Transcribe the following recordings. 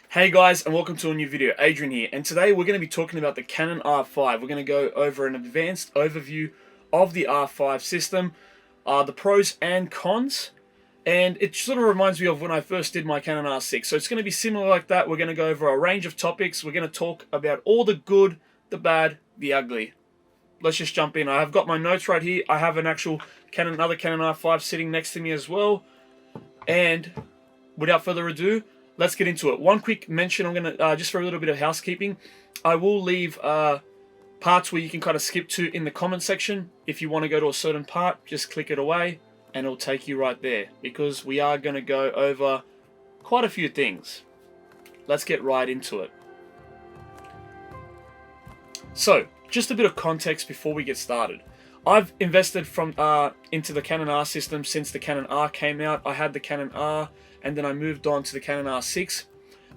Hey guys, and welcome to a new video. Adrian here, and today we're going to be talking about the Canon R5. We're going to go over an advanced overview of the R5 system, the pros and cons, and it sort of reminds me of when I first did my Canon R6. So it's going to be similar like that. We're going to go over a range of topics. We're going to talk about all the good, the bad, the ugly. Let's just jump in. I have got my notes right here. I have an actual another Canon R5 sitting next to me as well, and without further ado, let's get into it. One quick mention, I'm going to, just for a little bit of housekeeping, I will leave parts where you can kind of skip to in the comment section. If you want to go to a certain part, just click it away and it'll take you right there, because we are going to go over quite a few things. Let's get right into it. So, just a bit of context before we get started. I've invested into the Canon R system since the Canon R came out. I had the Canon R, and then I moved on to the Canon R6,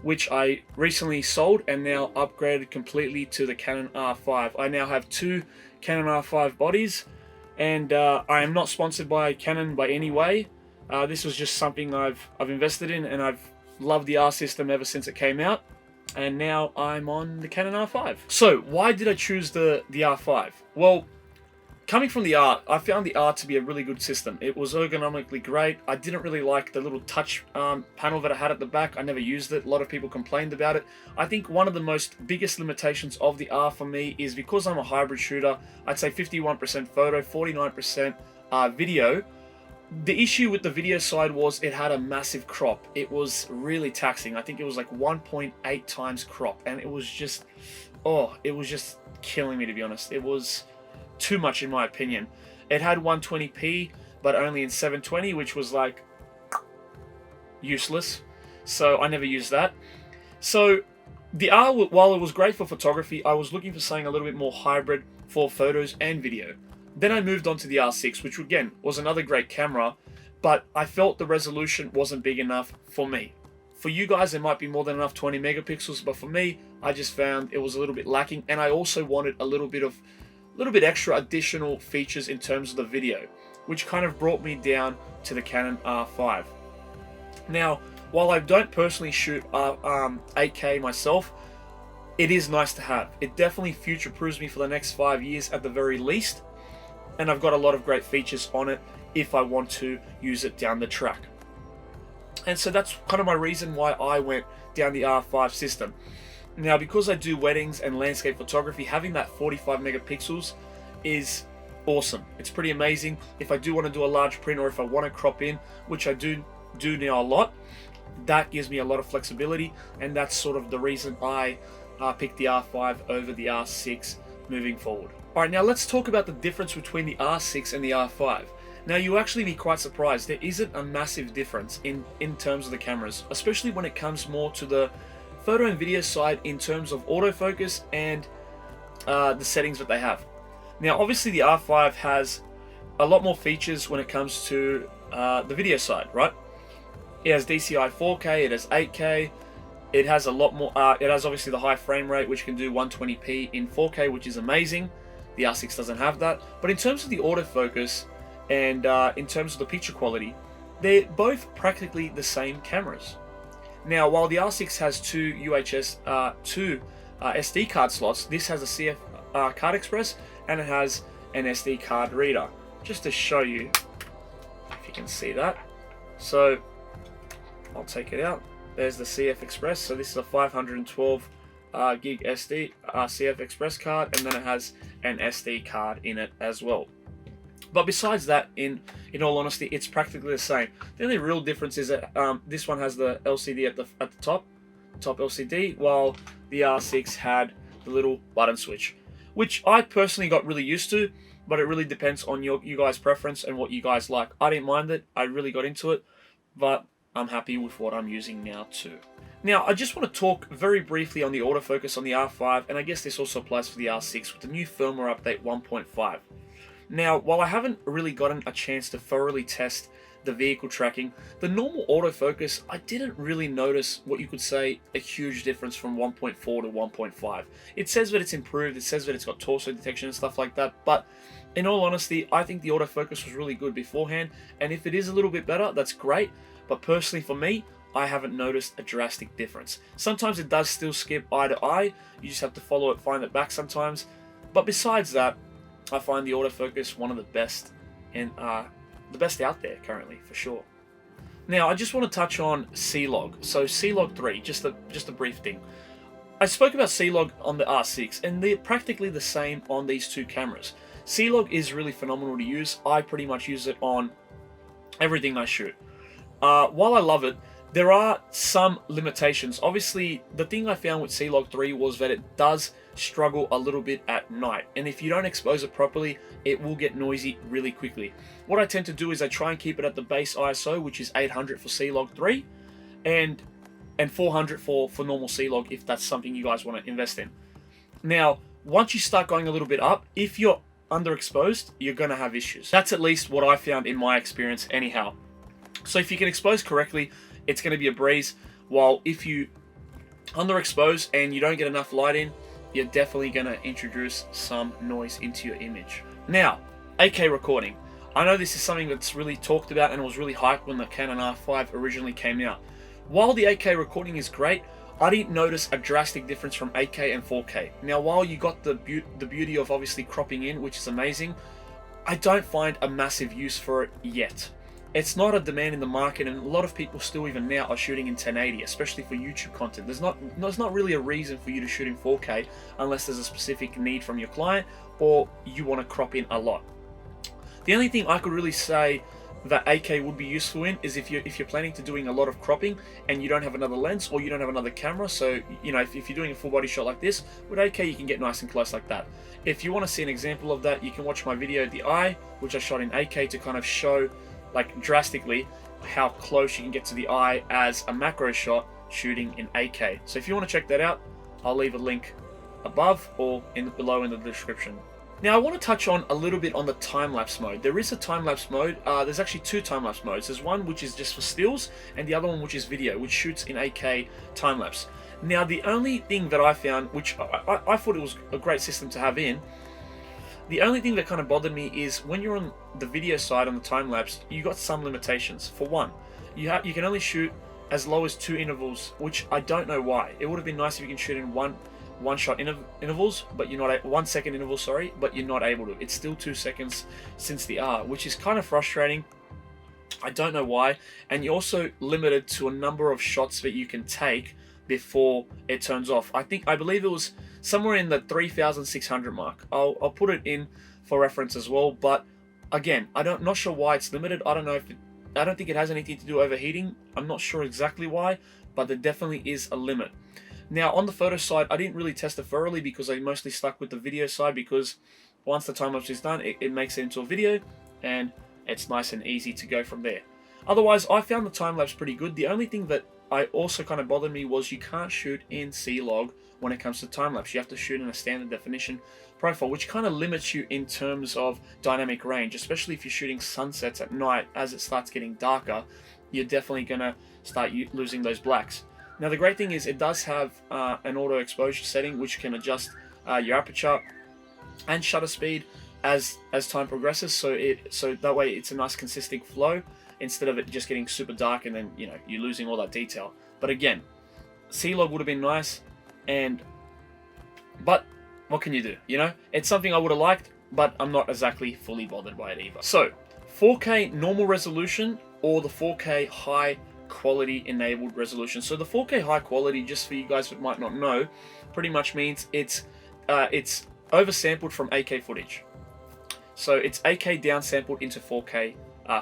which I recently sold and now upgraded completely to the Canon R5. I now have two Canon R5 bodies, and I am not sponsored by Canon by any way. This was just something I've invested in, and I've loved the R system ever since it came out, and now I'm on the Canon R5. So why did I choose the R5? Well, coming from the R, I found the R to be a really good system. It was ergonomically great. I didn't really like the little touch panel that it had at the back. I never used it. A lot of people complained about it. I think one of the biggest limitations of the R for me is because I'm a hybrid shooter. I'd say 51% photo, 49% video. The issue with the video side was it had a massive crop. It was really taxing. I think it was like 1.8 times crop, and it was just killing me, to be honest. It was too much in my opinion. It had 120p, but only in 720, which was like useless. So I never used that. So the R, while it was great for photography, I was looking for something a little bit more hybrid for photos and video. Then I moved on to the R6, which again was another great camera, but I felt the resolution wasn't big enough for me. For you guys, it might be more than enough, 20 megapixels, but for me, I just found it was a little bit lacking, and I also wanted a little bit extra additional features in terms of the video, which kind of brought me down to the Canon R5. Now, while I don't personally shoot 8K myself, it is nice to have. It definitely future-proofs me for the next 5 years at the very least, and I've got a lot of great features on it if I want to use it down the track. And so that's kind of my reason why I went down the R5 system. Now, because I do weddings and landscape photography, having that 45 megapixels is awesome. It's pretty amazing. If I do want to do a large print, or if I want to crop in, which I do now a lot, that gives me a lot of flexibility, and that's sort of the reason I picked the R5 over the R6 moving forward. Alright, now let's talk about the difference between the R6 and the R5. Now, you'll actually be quite surprised. There isn't a massive difference in terms of the cameras, especially when it comes more to the photo and video side in terms of autofocus and the settings that they have. Now, obviously the R5 has a lot more features when it comes to the video side, right? It has DCI 4K, it has 8K, it has a lot more, it has obviously the high frame rate, which can do 120p in 4K, which is amazing. The R6 doesn't have that. But in terms of the autofocus and in terms of the picture quality, they're both practically the same cameras. Now, while the R6 has two SD card slots, this has a CF card express, and it has an SD card reader. Just to show you, if you can see that. So, I'll take it out. There's the CF Express. So this is a 512 gig SD CF Express card, and then it has an SD card in it as well. But besides that, in all honesty, it's practically the same. The only real difference is that this one has the LCD at the top LCD, while the R6 had the little button switch, which I personally got really used to, but it really depends on you guys' preference and what you guys like. I didn't mind it. I really got into it, but I'm happy with what I'm using now too. Now, I just want to talk very briefly on the autofocus on the R5, and I guess this also applies for the R6 with the new firmware update 1.5. Now, while I haven't really gotten a chance to thoroughly test the vehicle tracking, the normal autofocus, I didn't really notice what you could say a huge difference from 1.4 to 1.5. It says that it's improved, it says that it's got torso detection and stuff like that, but in all honesty, I think the autofocus was really good beforehand, and if it is a little bit better, that's great, but personally for me, I haven't noticed a drastic difference. Sometimes it does still skip eye to eye, you just have to follow it, find it back sometimes. But besides that, I find the autofocus one of the best out there currently, for sure. Now, I just want to touch on C-Log. So C-Log 3, just a brief thing. I spoke about C-Log on the R6, and they're practically the same on these two cameras. C-Log is really phenomenal to use. I pretty much use it on everything I shoot. While I love it, there are some limitations. Obviously, the thing I found with C-Log 3 was that it does struggle a little bit at night, and if you don't expose it properly, it will get noisy really quickly. What I tend to do is I try and keep it at the base ISO, which is 800 for C-Log 3, and 400 for normal C-Log, if that's something you guys want to invest in. Now, once you start going a little bit up, if you're underexposed, you're going to have issues. That's at least what I found in my experience anyhow. So if you can expose correctly, it's going to be a breeze, while if you underexpose and you don't get enough light in, you're definitely going to introduce some noise into your image. Now, 8K recording. I know this is something that's really talked about and was really hyped when the Canon R5 originally came out. While the 8K recording is great, I didn't notice a drastic difference from 8K and 4K. Now, while you got the beauty of obviously cropping in, which is amazing, I don't find a massive use for it yet. It's not a demand in the market, and a lot of people still even now are shooting in 1080, especially for YouTube content. There's not really a reason for you to shoot in 4K unless there's a specific need from your client or you want to crop in a lot. The only thing I could really say that 8K would be useful in is if you're planning to doing a lot of cropping and you don't have another lens or you don't have another camera. So you know, if you're doing a full body shot like this, with 8K you can get nice and close like that. If you want to see an example of that, you can watch my video The Eye, which I shot in 8K to kind of show like drastically how close you can get to the eye as a macro shot shooting in 8K. So if you want to check that out, I'll leave a link above or below in the description. Now I want to touch on a little bit on the time-lapse mode. There is a time-lapse mode. There's actually two time-lapse modes. There's one which is just for stills, and the other one which is video, which shoots in 8K time-lapse. Now the only thing that I found, which I thought it was a great system to have in, the only thing that kind of bothered me is when you're on the video side on the time-lapse, you got some limitations. For one, you can only shoot as low as 2 intervals, which I don't know why. It would have been nice if you can shoot in one shot intervals, but you're not 1 second intervals, sorry, but you're not able to. It's still 2 seconds since the R, which is kind of frustrating. I don't know why. And you're also limited to a number of shots that you can take before it turns off. I believe it was somewhere in the 3,600 mark. I'll put it in for reference as well, but again, not sure why it's limited. I don't think it has anything to do with overheating. I'm not sure exactly why, but there definitely is a limit. Now on the photo side, I didn't really test it thoroughly because I mostly stuck with the video side, because once the time lapse is done, it makes it into a video and it's nice and easy to go from there. Otherwise, I found the time lapse pretty good. The only thing that I also kind of bothered me was you can't shoot in C-Log when it comes to time lapse. You have to shoot in a standard definition profile, which kind of limits you in terms of dynamic range, especially if you're shooting sunsets at night. As it starts getting darker, you're definitely going to start losing those blacks. Now the great thing is it does have an auto exposure setting, which can adjust your aperture and shutter speed as time progresses, so that way it's a nice consistent flow instead of it just getting super dark and then you're losing all that detail. But again, C-Log would have been nice, but what can you do? It's something I would have liked, but I'm not exactly fully bothered by it either. So 4K normal resolution or the 4K high quality enabled resolution. So the 4K high quality, just for you guys that might not know, pretty much means it's oversampled from 8K footage. So it's 8K downsampled into 4K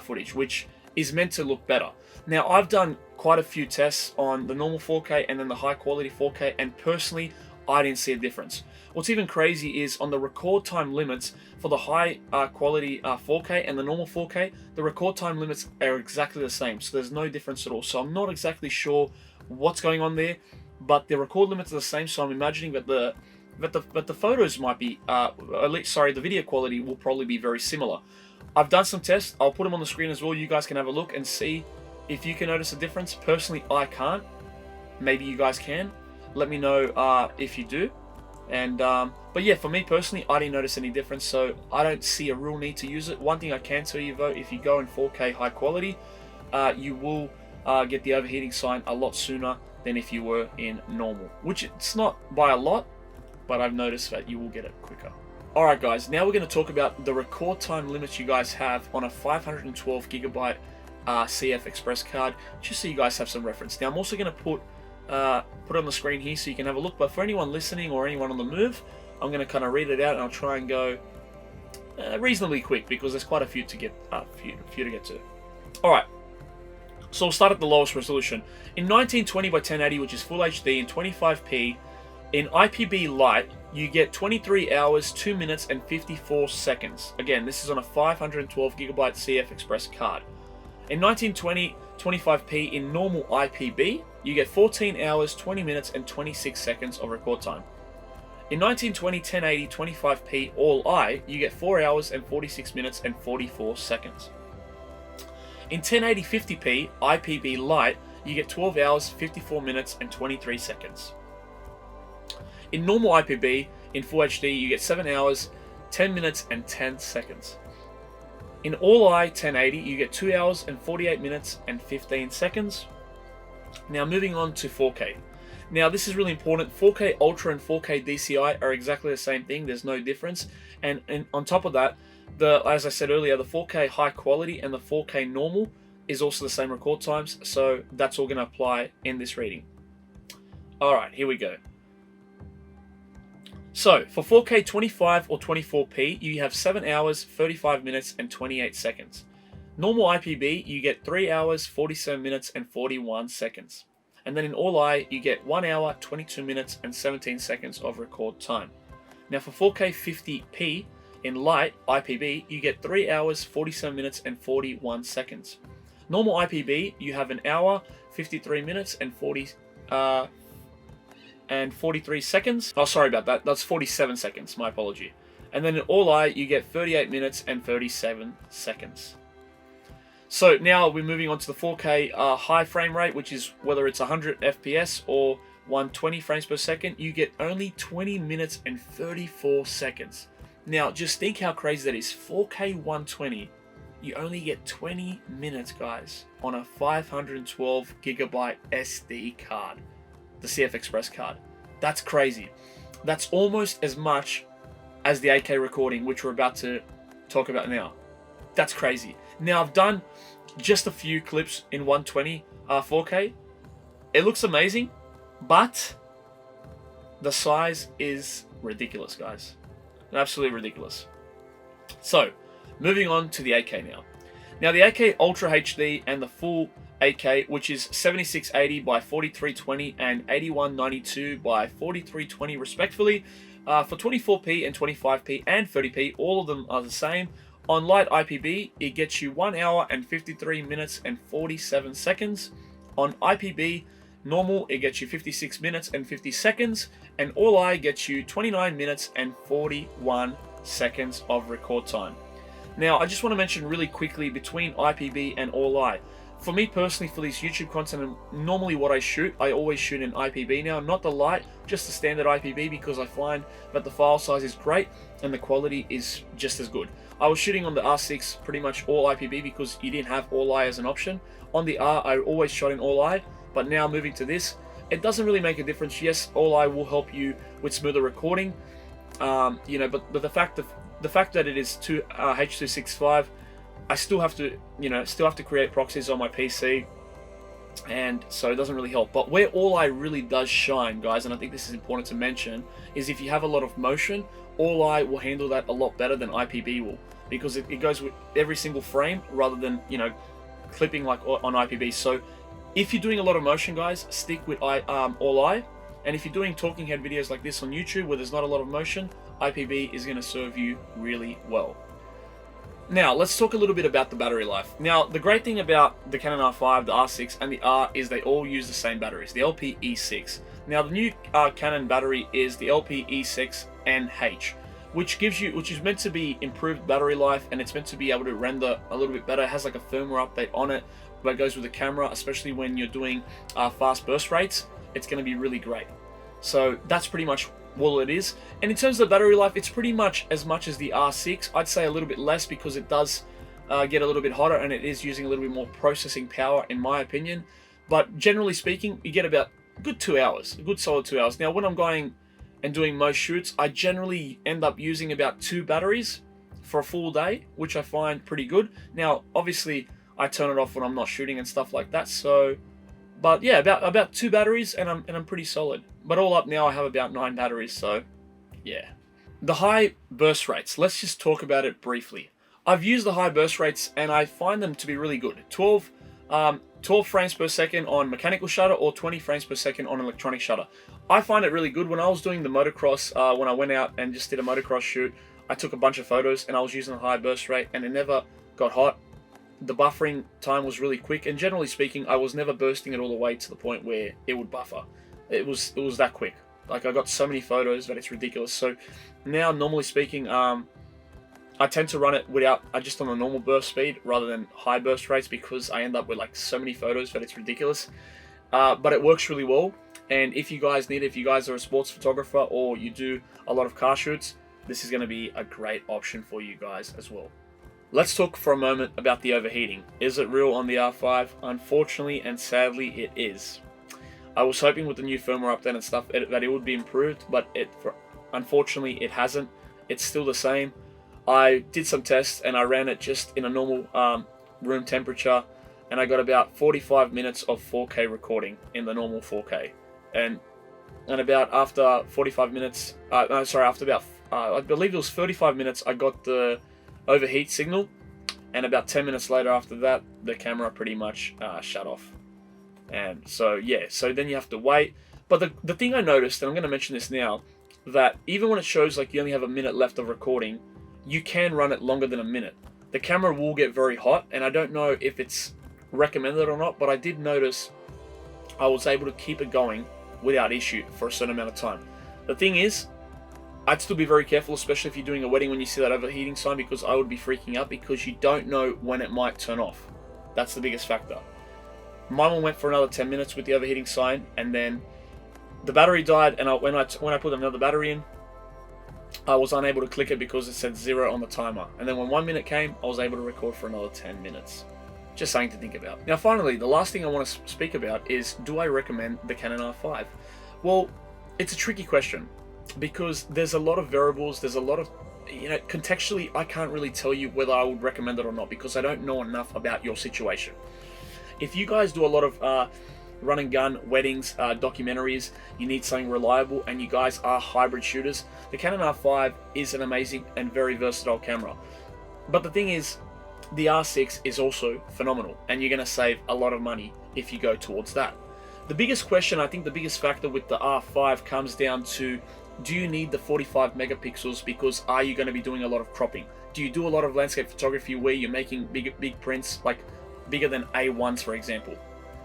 footage, which is meant to look better. Now I've done quite a few tests on the normal 4K and then the high quality 4K, and personally I didn't see a difference. What's even crazy is on the record time limits for the high quality 4K and the normal 4K, the record time limits are exactly the same, so there's no difference at all. So I'm not exactly sure what's going on there, but the record limits are the same, so I'm imagining that the photos might be, the video quality will probably be very similar. I've done some tests. I'll put them on the screen as well. You guys can have a look and see if you can notice a difference. Personally, I can't. Maybe you guys can. Let me know if you do. And but yeah, for me personally, I didn't notice any difference, so I don't see a real need to use it. One thing I can tell you though, if you go in 4K high quality, you will get the overheating sign a lot sooner than if you were in normal, which it's not by a lot, but I've noticed that you will get it quicker. Alright guys, now we're going to talk about the record time limits you guys have on a 512GB CF Express card, just so you guys have some reference. Now I'm also going to put it on the screen here so you can have a look, but for anyone listening or anyone on the move, I'm going to kind of read it out and I'll try and go reasonably quick because there's quite a few to get to. Alright, so we'll start at the lowest resolution. In 1920 by 1080, which is Full HD in 25p, in IPB Lite, you get 23 hours, 2 minutes, and 54 seconds. Again, this is on a 512GB CF Express card. In 1920 25p in normal IPB, you get 14 hours, 20 minutes, and 26 seconds of record time. In 1920 1080 25p All I, you get 4 hours and 46 minutes and 44 seconds. In 1080 50p IPB Lite, you get 12 hours, 54 minutes, and 23 seconds. In normal IPB, in Full HD, you get 7 hours, 10 minutes, and 10 seconds. In All I 1080, you get 2 hours and 48 minutes and 15 seconds. Now moving on to 4K. Now this is really important. 4K Ultra and 4K DCI are exactly the same thing. There's no difference. And on top of that, as I said earlier, the 4K high quality and the 4K normal is also the same record times. So that's all going to apply in this reading. Alright, here we go. So for 4K 25 or 24p, you have 7 hours, 35 minutes, and 28 seconds. Normal IPB, you get 3 hours, 47 minutes, and 41 seconds. And then in All I, you get 1 hour, 22 minutes, and 17 seconds of record time. Now for 4K 50p, in Lite IPB, you get 3 hours, 47 minutes, and 41 seconds. Normal IPB, you have an hour, 53 minutes, and 43 seconds. Oh, sorry about that. That's 47 seconds. My apology. And then in All I, you get 38 minutes and 37 seconds. So now we're moving on to the 4K high frame rate, which is whether it's 100 FPS or 120 frames per second. You get only 20 minutes and 34 seconds. Now, just think how crazy that is. 4K 120, you only get 20 minutes, guys, on a 512GB SD card, the CF Express card. That's crazy. That's almost as much as the 8K recording, which we're about to talk about now. That's crazy. Now, I've done just a few clips in 120 4K. It looks amazing, but the size is ridiculous, guys. Absolutely ridiculous. So, moving on to the 8K now. Now, the 8K Ultra HD and the full 8K, which is 7680 by 4320 and 8192 by 4320 respectively, for 24p and 25p and 30p, all of them are the same. On Lite IPB, it gets you 1 hour and 53 minutes and 47 seconds. On IPB Normal, it gets you 56 minutes and 50 seconds. And All I gets you 29 minutes and 41 seconds of record time. Now, I just want to mention really quickly between IPB and All I. For me personally, for this YouTube content, and normally what I always shoot in IPB now, not the Lite, just the standard IPB, because I find that the file size is great and the quality is just as good. I was shooting on the R6 pretty much all IPB because you didn't have All I as an option. On the R, I always shot in All I, but now moving to this, it doesn't really make a difference. Yes, All I will help you with smoother recording, but the fact that it is H.265, I still have to create proxies on my PC, and so it doesn't really help. But where All I really does shine, guys, and I think this is important to mention, is if you have a lot of motion, All I will handle that a lot better than IPB will, because it goes with every single frame rather than clipping like on IPB. So if you're doing a lot of motion, guys, stick with All I, and if you're doing talking head videos like this on YouTube where there's not a lot of motion, IPB is going to serve you really well. Now, let's talk a little bit about the battery life. Now, the great thing about the Canon R5, the R6, and the R is they all use the same batteries, the LPE6. Now, the new Canon battery is the LPE6NH, which is meant to be improved battery life, and it's meant to be able to render a little bit better. It has like a firmware update on it that goes with the camera, especially when you're doing fast burst rates. It's going to be really great. So that's pretty much all it is. And in terms of battery life, it's pretty much as the R6. I'd say a little bit less because it does get a little bit hotter, and it is using a little bit more processing power in my opinion. But generally speaking, you get about a good 2 hours, a good solid 2 hours. Now when I'm going and doing most shoots, I generally end up using about 2 batteries for a full day, which I find pretty good. Now obviously I turn it off when I'm not shooting and stuff like that, so but yeah, about 2 batteries and I'm pretty solid. But all up now I have about 9 batteries, so yeah. The high burst rates, let's just talk about it briefly. I've used the high burst rates and I find them to be really good. 12 frames per second on mechanical shutter or 20 frames per second on electronic shutter. I find it really good. When I was doing the motocross, when I went out and just did a motocross shoot, I took a bunch of photos and I was using a high burst rate and it never got hot. The buffering time was really quick, and generally speaking, I was never bursting it all the way to the point where it would buffer. It was that quick. Like, I got so many photos that it's ridiculous. So now, normally speaking, I tend to run it just on a normal burst speed rather than high burst rates, because I end up with like so many photos that it's ridiculous. But it works really well. And if you guys need it, if you guys are a sports photographer or you do a lot of car shoots, this is going to be a great option for you guys as well. Let's talk for a moment about the overheating. Is it real on the R5? Unfortunately and sadly, it is. I was hoping with the new firmware update and stuff that it would be improved, but unfortunately it hasn't. It's still the same. I did some tests and I ran it just in a normal room temperature, and I got about 45 minutes of 4K recording in the normal 4K. And about after 45 minutes, after about, I believe it was 35 minutes, I got the overheat signal, and about 10 minutes later after that, the camera pretty much shut off. And so yeah, so then you have to wait. But the thing I noticed, and I'm going to mention this now, that even when it shows like you only have a minute left of recording, you can run it longer than a minute. The camera will get very hot, and I don't know if it's recommended or not, but I did notice I was able to keep it going without issue for a certain amount of time. The thing is, I'd still be very careful, especially if you're doing a wedding, when you see that overheating sign, because I would be freaking out, because you don't know when it might turn off. That's the biggest factor. Mine one went for another 10 minutes with the overheating sign, and then the battery died, and when I put another battery in, I was unable to click it because it said 0 on the timer. And then when 1 minute came, I was able to record for another 10 minutes. Just something to think about. Now finally, the last thing I want to speak about is, do I recommend the Canon R5? Well, it's a tricky question, because there's a lot of variables, there's a lot of, contextually I can't really tell you whether I would recommend it or not, because I don't know enough about your situation. If you guys do a lot of run and gun, weddings, documentaries, you need something reliable, and you guys are hybrid shooters, the Canon R5 is an amazing and very versatile camera. But the thing is, the R6 is also phenomenal, and you're going to save a lot of money if you go towards that. The biggest question, I think the biggest factor with the R5 comes down to, do you need the 45 megapixels, because are you going to be doing a lot of cropping? Do you do a lot of landscape photography where you're making big prints, like bigger than A1s for example?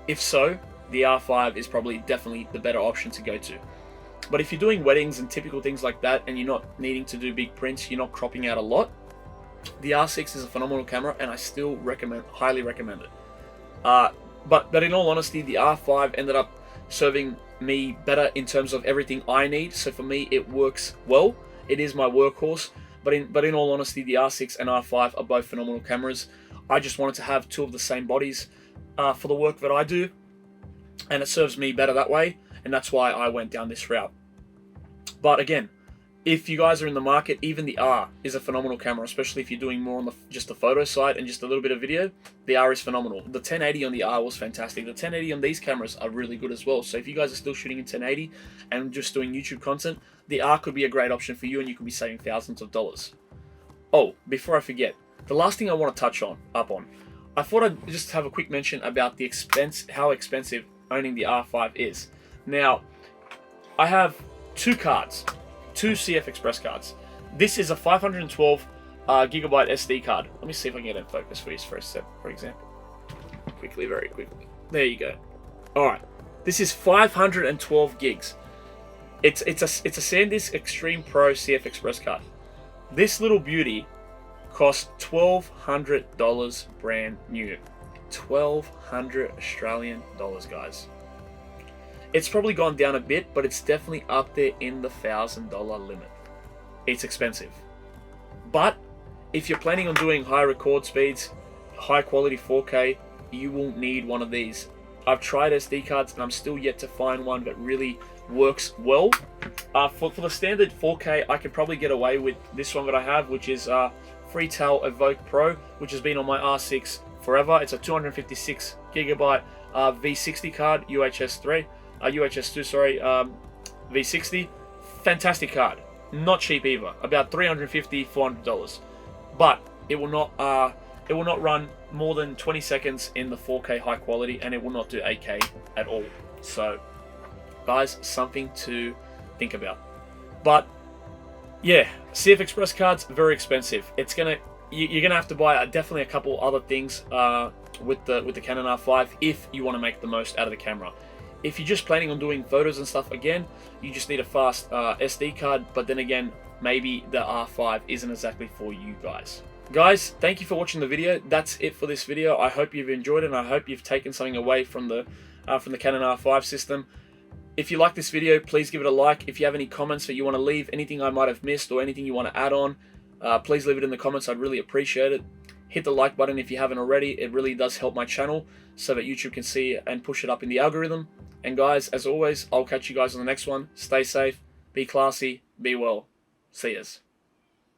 If so, the R5 is probably definitely the better option to go to. But if you're doing weddings and typical things like that, and you're not needing to do big prints, you're not cropping out a lot, the R6 is a phenomenal camera, and I still highly recommend it. But in all honesty, the R5 ended up serving me better in terms of everything I need. So for me, it works well. It is my workhorse. But in all honesty, the R6 and R5 are both phenomenal cameras. I just wanted to have two of the same bodies for the work that I do, and it serves me better that way, and that's why I went down this route. But again, if you guys are in the market, even the R is a phenomenal camera, especially if you're doing more on just the photo side and just a little bit of video. The R is phenomenal. The 1080 on the R was fantastic. The 1080 on these cameras are really good as well. So if you guys are still shooting in 1080 and just doing YouTube content, the R could be a great option for you, and you could be saving thousands of dollars. Oh, before I forget, the last thing I want to touch on, I thought I'd just have a quick mention about the expense, how expensive owning the R5 is. Now, I have two CF Express cards. This is a 512 gigabyte SD card. Let me see if I can get it in focus for you for a step, for example. Very quickly. There you go. All right, this is 512 gigs. It's a SanDisk Extreme Pro CF Express card. This little beauty cost $1,200 brand new. 1,200 Australian dollars, guys. It's probably gone down a bit, but it's definitely up there in the $1,000 limit. It's expensive. But if you're planning on doing high record speeds, high quality 4K, you will need one of these. I've tried SD cards and I'm still yet to find one that really works well. For the standard 4K, I could probably get away with this one that I have, which is Freetel Evoke Pro, which has been on my R6 forever. It's a 256 gigabyte V60 card, UHS2, sorry, V60. Fantastic card. Not cheap either. About $350, $400. But it will not run more than 20 seconds in the 4K high quality, and it will not do 8K at all. So, guys, something to think about. But yeah, CF Express cards, very expensive. You're gonna have to buy definitely a couple other things with the Canon R5 if you want to make the most out of the camera. If you're just planning on doing photos and stuff, again, you just need a fast SD card. But then again, maybe the R5 isn't exactly for you guys. Guys, thank you for watching the video. That's it for this video. I hope you've enjoyed it, and I hope you've taken something away from the Canon R5 system. If you like this video, please give it a like. If you have any comments that you want to leave, anything I might have missed or anything you want to add on, please leave it in the comments. I'd really appreciate it. Hit the like button if you haven't already. It really does help my channel so that YouTube can see it and push it up in the algorithm. And guys, as always, I'll catch you guys on the next one. Stay safe, be classy, be well. See yas.